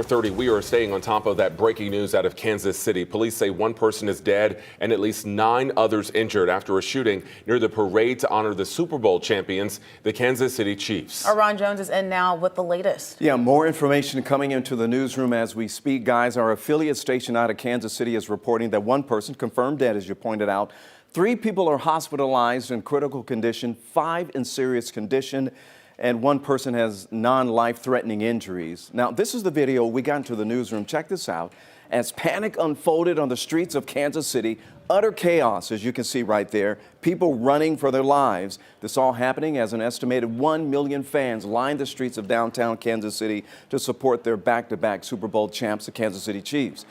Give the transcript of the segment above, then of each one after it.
4:30, we are staying on top of that breaking news out of Kansas City. Police say one person is dead and at least 9 others injured after a shooting near the parade to honor the Super Bowl champions, the Kansas City Chiefs. Ron Jones is in now with the latest. Yeah, more information coming into the newsroom as we speak, guys. Our affiliate station out of Kansas City is reporting that one person confirmed dead, as you pointed out. 3 people are hospitalized in critical condition, 5 in serious condition, and 1 person has non-life-threatening injuries. Now, this is the video we got into the newsroom. Check this out. As panic unfolded on the streets of Kansas City, utter chaos, as you can see right there, people running for their lives. This all happening as an estimated 1 million fans lined the streets of downtown Kansas City to support their back-to-back Super Bowl champs, the Kansas City Chiefs.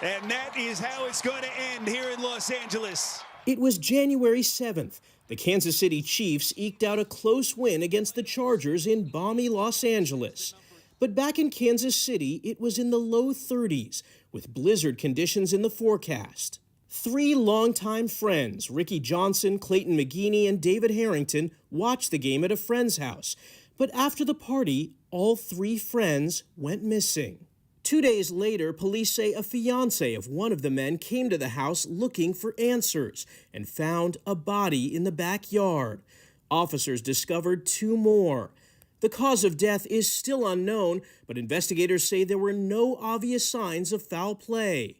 And that is how it's going to end here in Los Angeles. It was January 7th. The Kansas City Chiefs eked out a close win against the Chargers in balmy Los Angeles. But back in Kansas City, it was in the low 30s, with blizzard conditions in the forecast. 3 longtime friends, Ricky Johnson, Clayton McGeeney, and David Harrington, watched the game at a friend's house. But after the party, all 3 friends went missing. 2 days later, police say a fiancé of one of the men came to the house looking for answers and found a body in the backyard. Officers discovered 2 more. The cause of death is still unknown, but investigators say there were no obvious signs of foul play.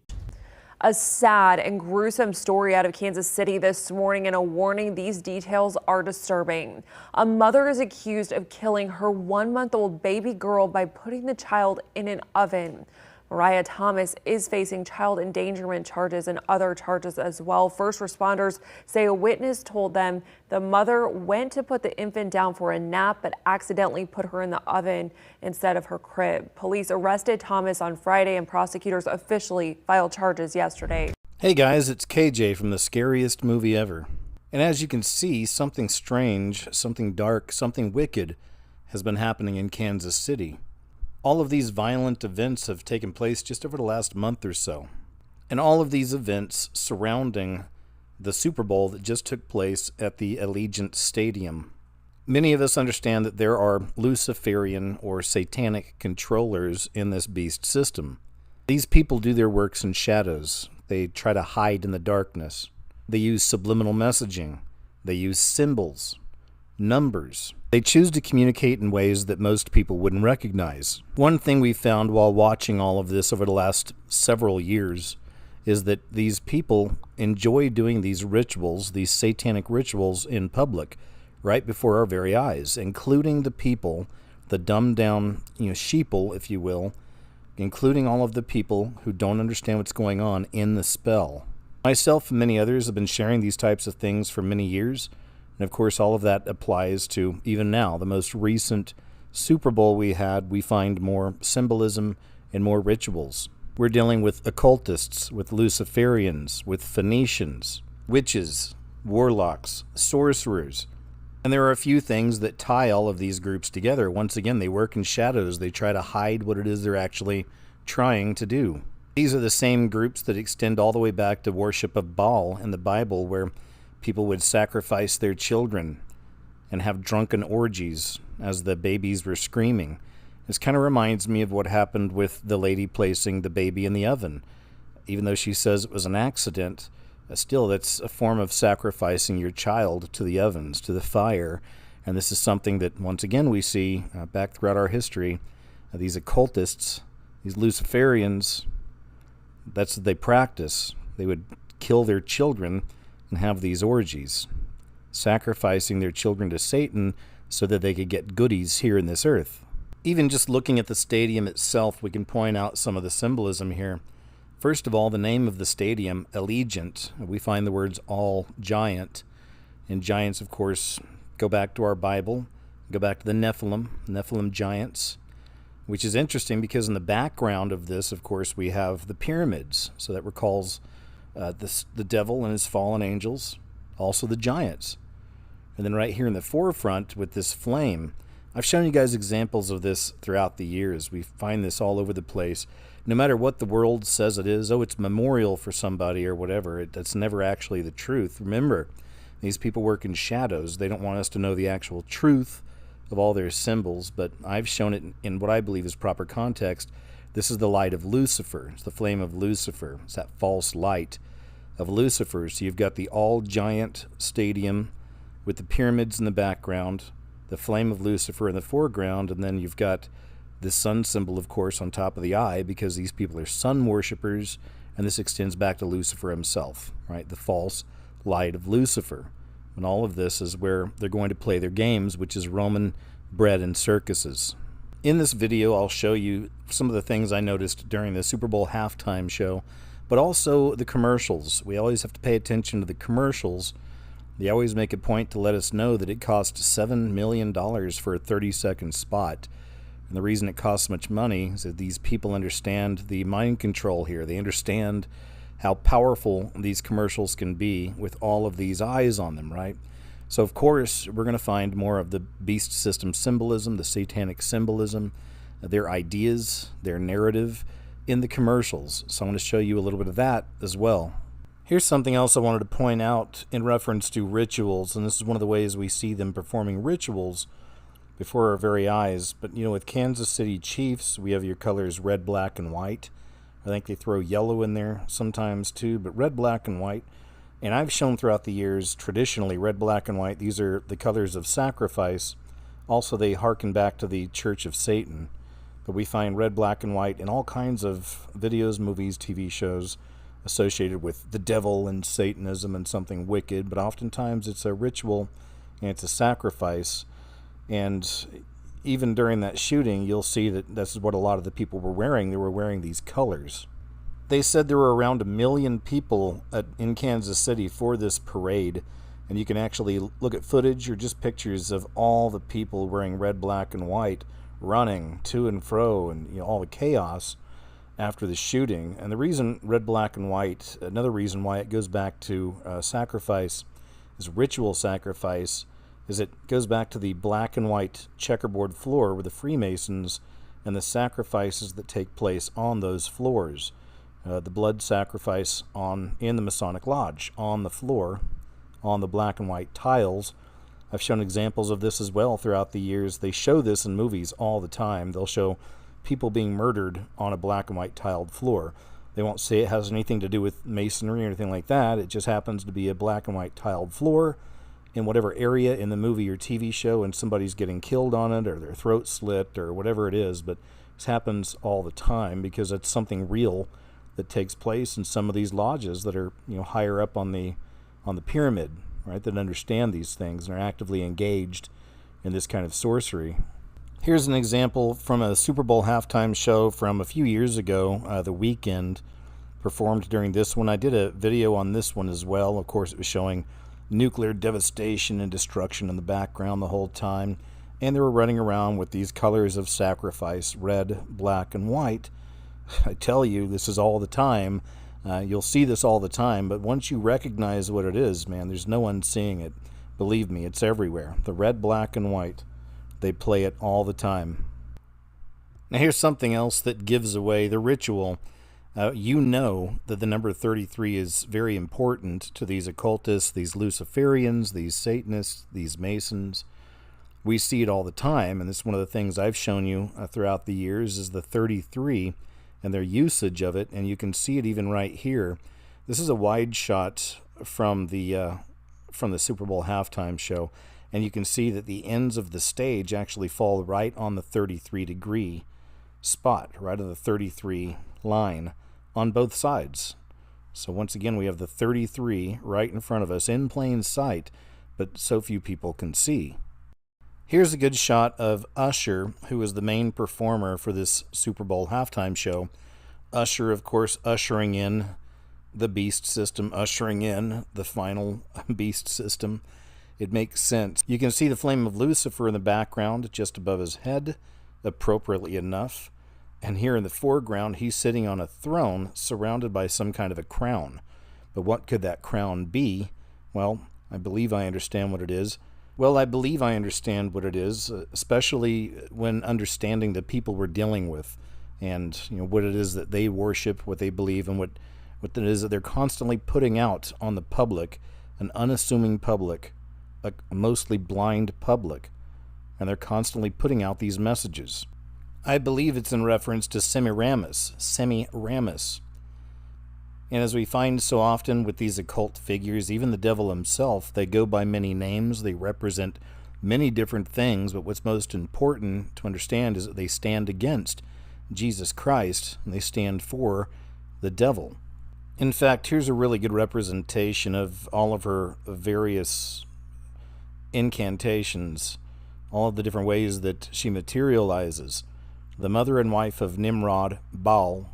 A sad and gruesome story out of Kansas City this morning, and a warning, these details are disturbing. A mother is accused of killing her 1-month-old baby girl by putting the child in an oven. Mariah Thomas is facing child endangerment charges and other charges as well. First responders say a witness told them the mother went to put the infant down for a nap but accidentally put her in the oven instead of her crib. Police arrested Thomas on Friday and prosecutors officially filed charges yesterday. Hey guys, it's KJ from The Scariest Movie Ever. And as you can see, something strange, something dark, something wicked has been happening in Kansas City. All of these violent events have taken place just over the last month or so. And all of these events surrounding the Super Bowl that just took place at the Allegiant Stadium. Many of us understand that there are Luciferian or satanic controllers in this beast system. These people do their works in shadows. They try to hide in the darkness. They use subliminal messaging. They use symbols, numbers. They choose to communicate in ways that most people wouldn't recognize. One thing we found while watching all of this over the last several years is that these people enjoy doing these rituals, these satanic rituals in public, right before our very eyes, including the people, the dumbed down, sheeple, if you will, including all of the people who don't understand what's going on in the spell. Myself and many others have been sharing these types of things for many years. And of course, all of that applies to even now. The most recent Super Bowl we had, we find more symbolism and more rituals. We're dealing with occultists, with Luciferians, with Phoenicians, witches, warlocks, sorcerers. And there are a few things that tie all of these groups together. Once again, they work in shadows. They try to hide what it is they're actually trying to do. These are the same groups that extend all the way back to worship of Baal in the Bible, where people would sacrifice their children and have drunken orgies as the babies were screaming. This kind of reminds me of what happened with the lady placing the baby in the oven. Even though she says it was an accident, still that's a form of sacrificing your child to the ovens, to the fire. And this is something that, once again, we see back throughout our history. These occultists, these Luciferians, that's what they practice. They would kill their children and have these orgies, sacrificing their children to Satan so that they could get goodies here in this earth. Even just looking at the stadium itself, we can point out some of the symbolism here. First of all, the name of the stadium, Allegiant, we find the words all giant. And giants, of course, go back to our Bible, go back to the Nephilim giants, which is interesting because in the background of this, of course, we have the pyramids. So that recalls the devil and his fallen angels, also the giants. And then right here in the forefront with this flame, I've shown you guys examples of this throughout the years. We find this all over the place. No matter what the world says it is, it's memorial for somebody or whatever, that's never actually the truth. Remember, these people work in shadows. They don't want us to know the actual truth of all their symbols, but I've shown it in what I believe is proper context. This is the light of Lucifer. It's the flame of Lucifer. It's that false light of Lucifer. So you've got the all-giant stadium with the pyramids in the background, the flame of Lucifer in the foreground, and then you've got the sun symbol, of course, on top of the eye, because these people are sun worshipers, and this extends back to Lucifer himself, right? The false light of Lucifer. And all of this is where they're going to play their games, which is Roman bread and circuses. In this video, I'll show you some of the things I noticed during the Super Bowl halftime show, but also the commercials. We always have to pay attention to the commercials. They always make a point to let us know that it costs $7 million for a 30-second spot. And the reason it costs so much money is that these people understand the mind control here. They understand how powerful these commercials can be with all of these eyes on them, right? So, of course, we're going to find more of the beast system symbolism, the satanic symbolism, their ideas, their narrative in the commercials. So I'm going to show you a little bit of that as well. Here's something else I wanted to point out in reference to rituals, and this is one of the ways we see them performing rituals before our very eyes. But, you know, with Kansas City Chiefs, we have your colors red, black, and white. I think they throw yellow in there sometimes too, but red, black, and white. And I've shown throughout the years, traditionally, red, black, and white, these are the colors of sacrifice. Also, they hearken back to the Church of Satan. But we find red, black, and white in all kinds of videos, movies, TV shows associated with the devil and Satanism and something wicked. But oftentimes it's a ritual and it's a sacrifice. And even during that shooting, you'll see that this is what a lot of the people were wearing. They were wearing these colors. They said there were around 1 million people in Kansas City for this parade, and you can actually look at footage or just pictures of all the people wearing red, black, and white running to and fro, and all the chaos after the shooting. And the reason red, black, and white, another reason why it goes back to sacrifice, is ritual sacrifice, is it goes back to the black and white checkerboard floor with the Freemasons and the sacrifices that take place on those floors. The blood sacrifice in the Masonic Lodge, on the floor, on the black and white tiles. I've shown examples of this as well throughout the years. They show this in movies all the time. They'll show people being murdered on a black and white tiled floor. They won't say it has anything to do with masonry or anything like that. It just happens to be a black and white tiled floor in whatever area in the movie or TV show, and somebody's getting killed on it or their throat slit or whatever it is. But this happens all the time because it's something real that takes place in some of these lodges that are higher up on the pyramid, right, that understand these things and are actively engaged in this kind of sorcery. Here's an example from a Super Bowl halftime show from a few years ago. The Weeknd performed during this one. I did a video on this one as well. Of course, it was showing nuclear devastation and destruction in the background the whole time, and they were running around with these colors of sacrifice, red, black, and white. I tell you, this is all the time. You'll see this all the time, but once you recognize what it is, man, there's no unseeing it. Believe me, it's everywhere. The red, black, and white. They play it all the time. Now here's something else that gives away the ritual. You know that the number 33 is very important to these occultists, these Luciferians, these Satanists, these Masons. We see it all the time, and this is one of the things I've shown you throughout the years is the 33 and their usage of it, and you can see it even right here. This is a wide shot from the Super Bowl halftime show, and you can see that the ends of the stage actually fall right on the 33-degree spot, right on the 33 line on both sides. So once again, we have the 33 right in front of us in plain sight, but so few people can see. Here's a good shot of Usher, who is the main performer for this Super Bowl halftime show. Usher, of course, ushering in the beast system, ushering in the final beast system. It makes sense. You can see the flame of Lucifer in the background just above his head, appropriately enough. And here in the foreground, he's sitting on a throne surrounded by some kind of a crown. But what could that crown be? Well, I believe I understand what it is. Especially when understanding the people we're dealing with and what it is that they worship, what they believe, and what it is that they're constantly putting out on the public, an unassuming public, a mostly blind public, and they're constantly putting out these messages. I believe it's in reference to Semiramis. Semiramis. And as we find so often with these occult figures, even the devil himself, they go by many names. They represent many different things, but what's most important to understand is that they stand against Jesus Christ, and they stand for the devil. In fact, here's a really good representation of all of her various incantations, all of the different ways that she materializes. The mother and wife of Nimrod, Baal.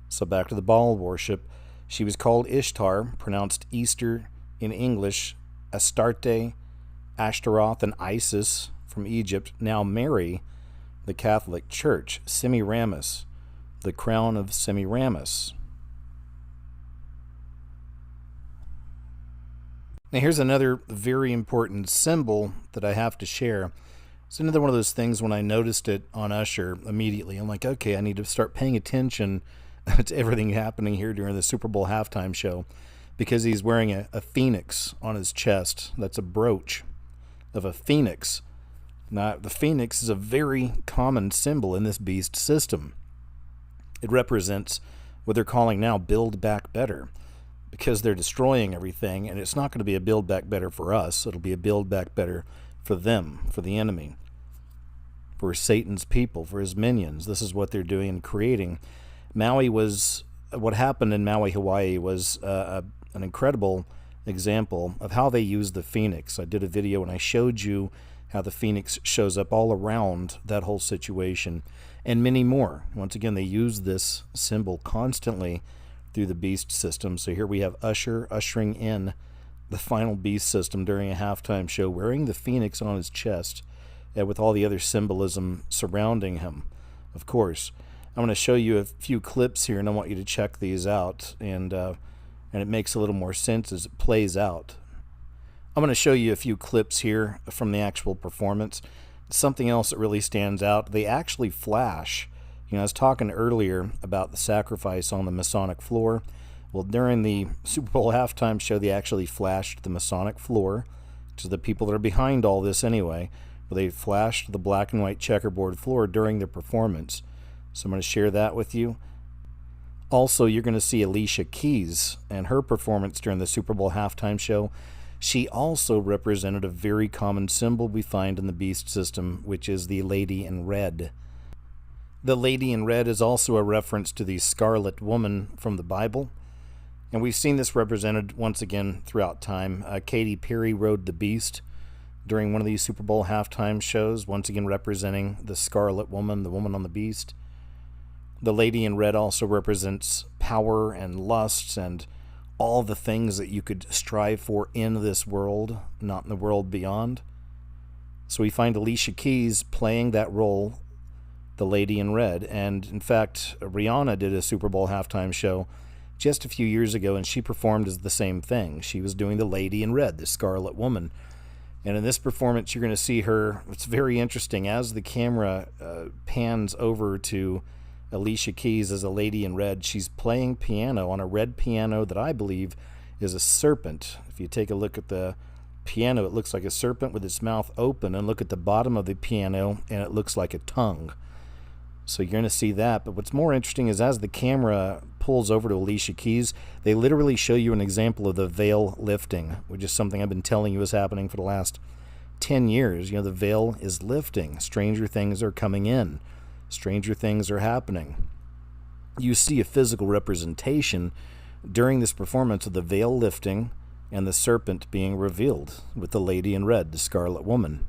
So back to the Baal worship. She was called Ishtar, pronounced Easter in English, Astarte, Ashtaroth, and Isis from Egypt. Now Mary, the Catholic Church, Semiramis, the crown of Semiramis. Now here's another very important symbol that I have to share. It's another one of those things when I noticed it on Usher immediately. I'm like, okay, I need to start paying attention to everything happening here during the Super Bowl halftime show, because he's wearing a phoenix on his chest. That's a brooch of a phoenix. Now, the phoenix is a very common symbol in this beast system. It represents what they're calling now Build Back Better, because they're destroying everything, and it's not going to be a Build Back Better for us. It'll be a Build Back Better for them, for the enemy, for Satan's people, for his minions. This is what they're doing and creating. What happened in Maui, Hawaii was an incredible example of how they use the phoenix. I did a video and I showed you how the phoenix shows up all around that whole situation, and many more. Once again, they use this symbol constantly through the beast system. So here we have Usher ushering in the final beast system during a halftime show, wearing the phoenix on his chest, with all the other symbolism surrounding him, of course. I'm going to show you a few clips here, and I want you to check these out, and it makes a little more sense as it plays out. I'm going to show you a few clips here from the actual performance. Something else that really stands out, they actually flash. I was talking earlier about the sacrifice on the Masonic floor. Well, during the Super Bowl halftime show, they actually flashed the Masonic floor, which is the people that are behind all this anyway. But they flashed the black and white checkerboard floor during their performance. So I'm going to share that with you. Also, you're going to see Alicia Keys and her performance during the Super Bowl halftime show. She also represented a very common symbol we find in the beast system, which is the Lady in Red. The Lady in Red is also a reference to the Scarlet Woman from the Bible. And we've seen this represented once again throughout time. Katy Perry rode the beast during one of these Super Bowl halftime shows, once again representing the Scarlet Woman, the woman on the beast. The Lady in Red also represents power and lusts and all the things that you could strive for in this world, not in the world beyond. So we find Alicia Keys playing that role, the Lady in Red. And in fact, Rihanna did a Super Bowl halftime show just a few years ago, and she performed as the same thing. She was doing the Lady in Red, the Scarlet Woman. And in this performance, you're going to see her. It's very interesting. As the camera pans over to Alicia Keys as a Lady in Red, she's playing piano on a red piano that I believe is a serpent. If you take a look at the piano, it looks like a serpent with its mouth open, and look at the bottom of the piano, and it looks like a tongue. So you're going to see that. But what's more interesting is as the camera pulls over to Alicia Keys, they literally show you an example of the veil lifting, which is something I've been telling you is happening for the last 10 years. The veil is lifting. Stranger things are coming in. Stranger things are happening. You see a physical representation during this performance of the veil lifting and the serpent being revealed with the Lady in Red, the Scarlet Woman.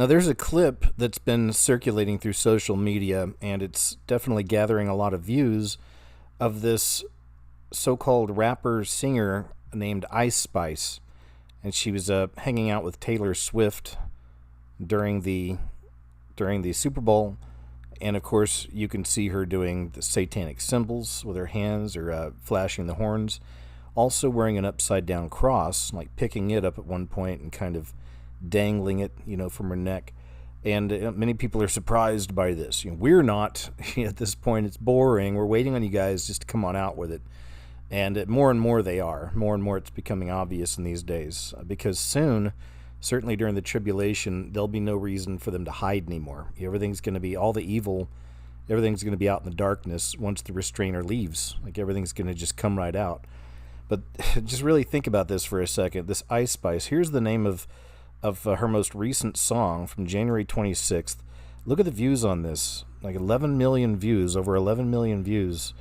Now, there's a clip that's been circulating through social media, and it's definitely gathering a lot of views, of this so-called rapper singer named Ice Spice. And she was hanging out with Taylor Swift during the Super Bowl. And of course, you can see her doing the satanic symbols with her hands, or flashing the horns. Also wearing an upside down cross, like picking it up at one point and kind of dangling it, from her neck. And many people are surprised by this. We're not. At this point, it's boring. We're waiting on you guys just to come on out with it. And more and more they are. More and more it's becoming obvious in these days. Because soon, certainly during the tribulation, there'll be no reason for them to hide anymore. Everything's going to be, all the evil, everything's going to be out in the darkness once the restrainer leaves. Like, everything's going to just come right out. But just really think about this for a second. This Ice Spice, here's the name of her most recent song from January 26th. Look at the views on this. Like 11 million views, over 11 million views.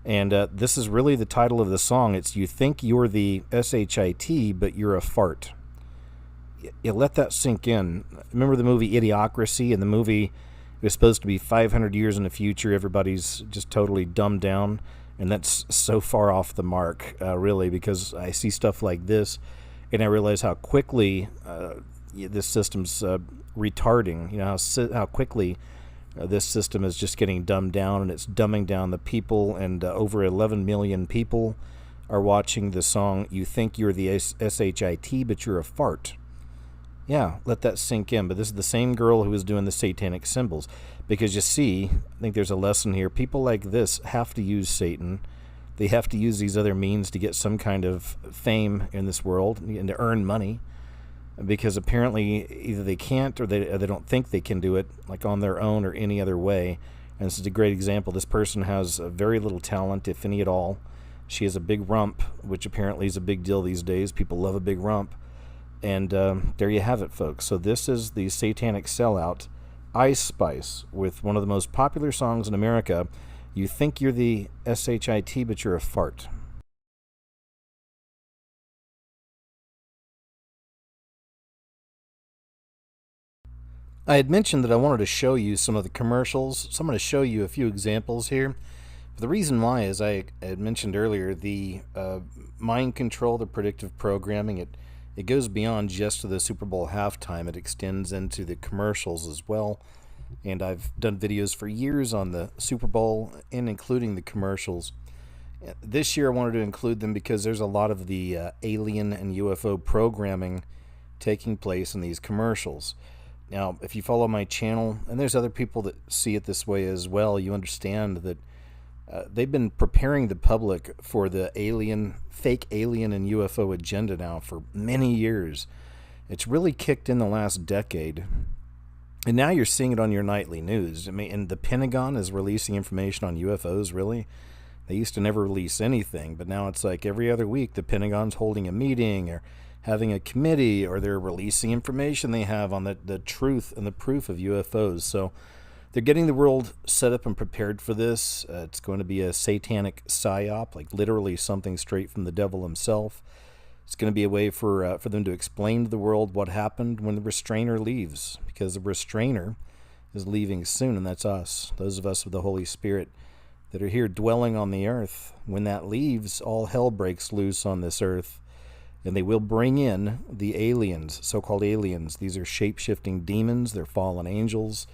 And this is really the title of the song. It's "You Think You're the SHIT, but You're a Fart." You let that sink in. Remember the movie Idiocracy? In the movie, it was supposed to be 500 years in the future. Everybody's just totally dumbed down. And that's so far off the mark, really, because I see stuff like this, and I realize how quickly this system's retarding. How quickly this system is just getting dumbed down, and it's dumbing down the people. And over 11 million people are watching the song "You Think You're the SHIT, but You're a Fart." Yeah, let that sink in. But this is the same girl who was doing the satanic symbols. Because you see, I think there's a lesson here. People like this have to use Satan. They have to use these other means to get some kind of fame in this world and to earn money. Because apparently either they can't, or they don't think they can do it, like on their own or any other way. And this is a great example. This person has very little talent, if any at all. She has a big rump, which apparently is a big deal these days. People love a big rump. And there you have it, folks. So this is the satanic sellout, Ice Spice, with one of the most popular songs in America, "You Think You're the SHIT, but You're a Fart." I had mentioned that I wanted to show you some of the commercials, so I'm going to show you a few examples here. But the reason why is I had mentioned earlier the mind control, the predictive programming. It goes beyond just the Super Bowl halftime. It extends into the commercials as well. And I've done videos for years on the Super Bowl and including the commercials. This year I wanted to include them because there's a lot of the alien and UFO programming taking place in these commercials. Now, if you follow my channel, and there's other people that see it this way as well, you understand that they've been preparing the public for the fake alien and UFO agenda now for many years. It's really kicked in the last decade. And now you're seeing it on your nightly news. I mean, and the Pentagon is releasing information on UFOs, really? They used to never release anything, but now it's like every other week the Pentagon's holding a meeting or having a committee, or they're releasing information they have on the truth and the proof of UFOs. So they're getting the world set up and prepared for this. It's going to be a satanic psyop, like literally something straight from the devil himself. It's going to be a way for them to explain to the world what happened when the restrainer leaves, because the restrainer is leaving soon, and that's us, those of us with the Holy Spirit that are here dwelling on the earth. When that leaves, all hell breaks loose on this earth, and they will bring in the aliens, so-called aliens. These are shape-shifting demons. They're fallen angels,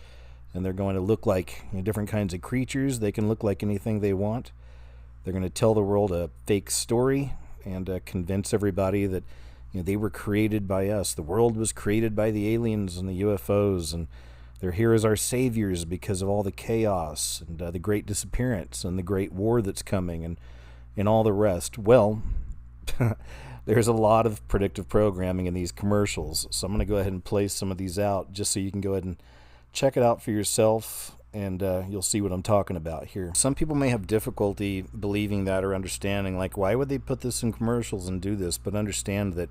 and they're going to look like different kinds of creatures. They can look like anything they want. They're going to tell the world a fake story and convince everybody that they were created by us. The world was created by the aliens and the UFOs, and they're here as our saviors because of all the chaos and the great disappearance and the great war that's coming and all the rest. Well, there's a lot of predictive programming in these commercials, so I'm going to go ahead and play some of these out just so you can go ahead and check it out for yourself, and you'll see what I'm talking about here. Some people may have difficulty believing that or understanding, like, why would they put this in commercials and do this? But understand that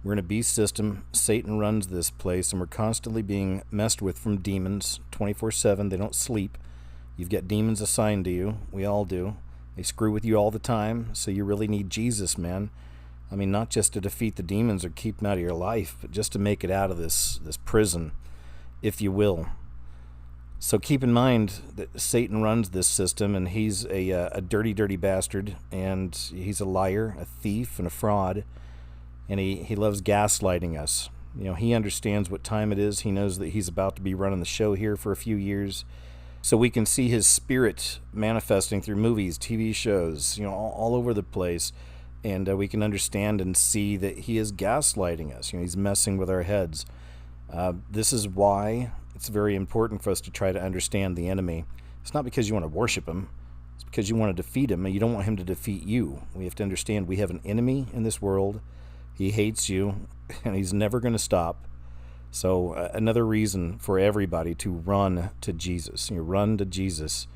we're in a beast system. Satan runs this place, and we're constantly being messed with from demons 24/7. They don't sleep. You've got demons assigned to you. We all do. They screw with you all the time, so you really need Jesus, man. I mean, not just to defeat the demons or keep them out of your life, but just to make it out of this prison. if you will. So keep in mind that Satan runs this system, and he's a dirty, dirty bastard, and he's a liar, a thief, and a fraud, and he loves gaslighting us. You know, he understands what time it is. He knows that he's about to be running the show here for a few years. So we can see his spirit manifesting through movies, TV shows, you know, all over the place. And we can understand and see that he is gaslighting us. You know, he's messing with our heads. This is why it's very important for us to try to understand the enemy. It's not because you want to worship him. It's because you want to defeat him, and you don't want him to defeat you. We have to understand we have an enemy in this world. He hates you, and he's never going to stop. So another reason for everybody to run to Jesus. You run to Jesus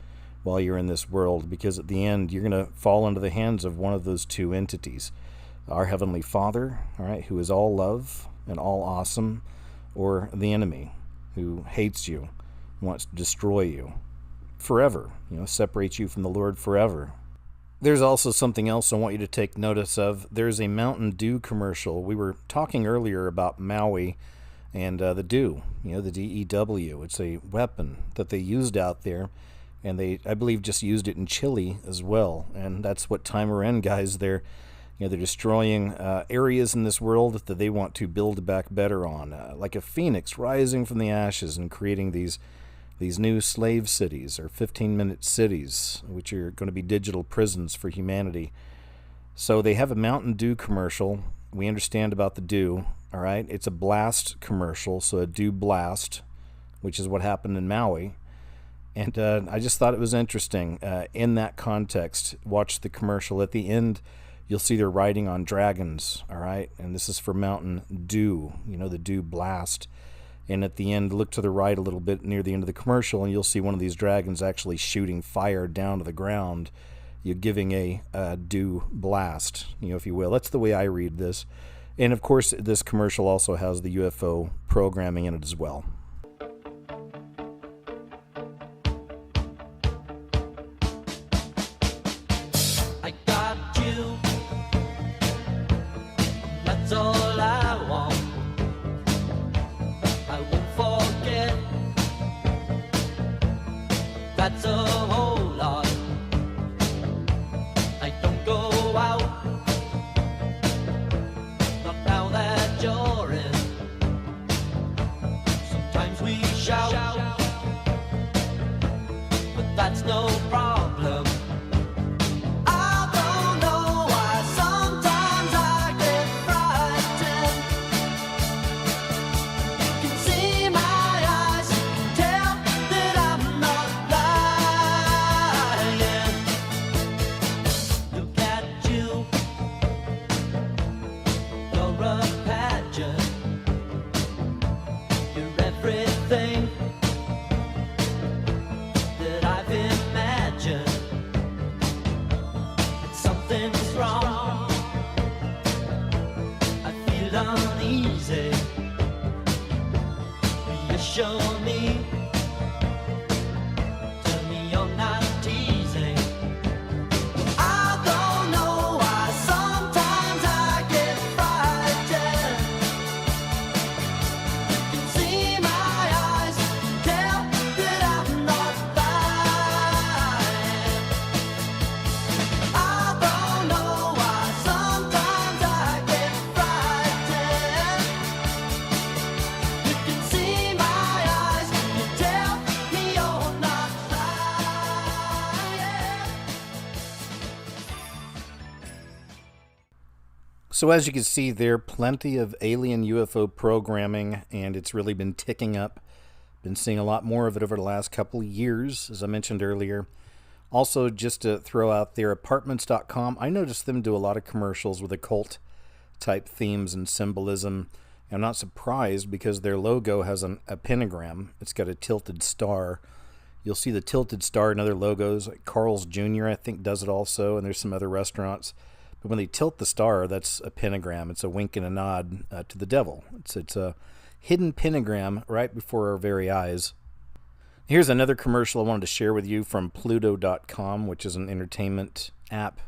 while you're in this world, because at the end you're going to fall into the hands of one of those two entities. Our Heavenly Father, all right, who is all love and all awesome, or the enemy who hates you, wants to destroy you forever, you know, separate you from the Lord forever. There's also something else I want you to take notice of. There's a Mountain Dew commercial. We were talking earlier about Maui and the Dew, you know, the DEW. It's a weapon that they used out there, and they, I believe, just used it in Chile as well. And that's what time we're in, guys. They're destroying areas in this world that they want to build back better on, like a phoenix rising from the ashes and creating these new slave cities, or 15-minute cities, which are going to be digital prisons for humanity. So they have a Mountain Dew commercial. We understand about the Dew, all right? It's a blast commercial, so a Dew blast, which is what happened in Maui. And I just thought it was interesting. In that context, watch the commercial. At the end, you'll see they're riding on dragons, all right? And this is for Mountain Dew, you know, the Dew blast. And at the end, look to the right a little bit near the end of the commercial, and you'll see one of these dragons actually shooting fire down to the ground. You're giving a Dew blast, you know, if you will. That's the way I read this. And of course, this commercial also has the UFO programming in it as well. I got you. That's all I want. I won't forget. That's a whole lot. I don't go out. Not now that you're in. Sometimes we shout, but that's no problem. I don't know why sometimes I get frightened. You can see my eyes, tell that I'm not lying. Look at you, you're a pageant. You're everything that I've imagined. Something's wrong. I feel uneasy. Reassure me. Tell me you're not teasing. I don't know why sometimes I get frightened. You can see my eyes, tell that I'm not lying. I don't know why sometimes I get frightened. You can see my eyes, you tell me you're not lying. So as you can see there, plenty of alien UFO programming, and it's really been ticking up. Been seeing a lot more of it over the last couple of years, as I mentioned earlier. Also, just to throw out there, apartments.com, I noticed them do a lot of commercials with occult type themes and symbolism. I'm not surprised because their logo has a pentagram. It's got a tilted star. You'll see the tilted star in other logos, like Carl's Jr., I think, does it also, and there's some other restaurants. But when they tilt the star, that's a pentagram. It's a wink and a nod to the devil. It's a hidden pentagram right before our very eyes. Here's another commercial I wanted to share with you from Pluto.com, which is an entertainment app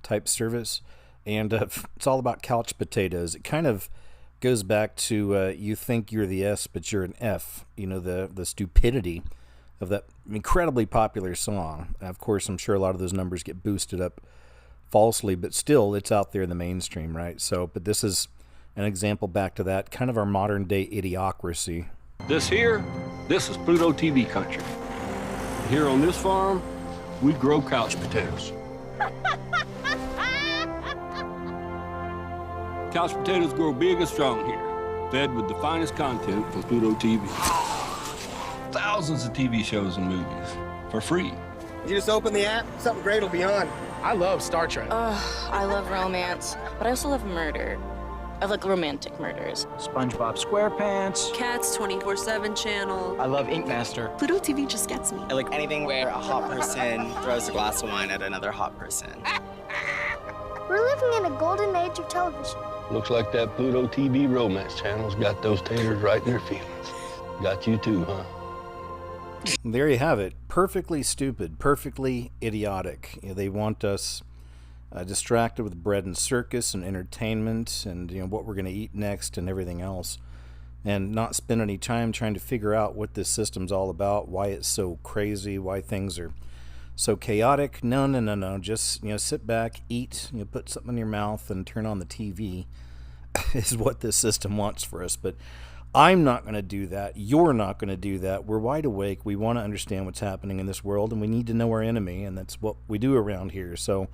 type service. And it's all about couch potatoes. It kind of goes back to you think you're the S, but you're an F. You know, the stupidity of that incredibly popular song. Of course, I'm sure a lot of those numbers get boosted up falsely, but still, it's out there in the mainstream, right? So, but this is an example back to that, kind of our modern day idiocracy. This is Pluto TV country. Here on this farm, we grow couch potatoes. Couch potatoes grow big and strong here, fed with the finest content from Pluto TV. Thousands of TV shows and movies for free. You just open the app, something great will be on. I love Star Trek. I love romance, but I also love murder. I like romantic murders. SpongeBob SquarePants. Cats 24/7 channel. I love Ink Master. Pluto TV just gets me. I like anything where a hot person throws a glass of wine at another hot person. We're living in a golden age of television. Looks like that Pluto TV romance channel's got those taters right in their feelings. Got you too, huh? There you have it. Perfectly stupid, perfectly idiotic. You know, they want us distracted with bread and circus and entertainment and, you know, what we're going to eat next and everything else, and not spend any time trying to figure out what this system's all about, why it's so crazy, why things are so chaotic. No. Just, you know, sit back, eat, you know, put something in your mouth and turn on the TV is what this system wants for us. But I'm not going to do that. You're not going to do that. We're wide awake. We want to understand what's happening in this world, and we need to know our enemy, and that's what we do around here. So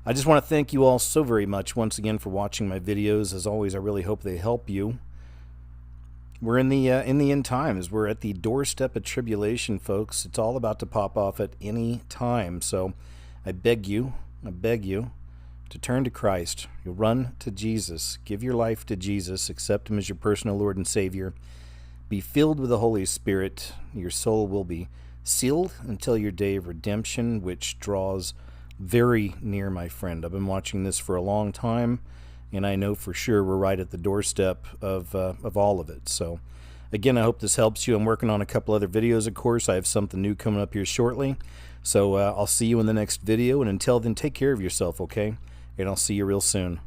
I just want to thank you all so very much once again for watching my videos. As always, I really hope they help you. We're in the end times. We're at the doorstep of tribulation, folks. It's all about to pop off at any time. So I beg you to turn to Christ. You run to Jesus. Give your life to Jesus. Accept him as your personal Lord and Savior. Be filled with the Holy Spirit. Your soul will be sealed until your day of redemption, which draws very near, my friend. I've been watching this for a long time, and I know for sure we're right at the doorstep of all of it. So again, I hope this helps you. I'm working on a couple other videos, of course. I have something new coming up here shortly. So I'll see you in the next video, and until then, take care of yourself, okay? And I'll see you real soon.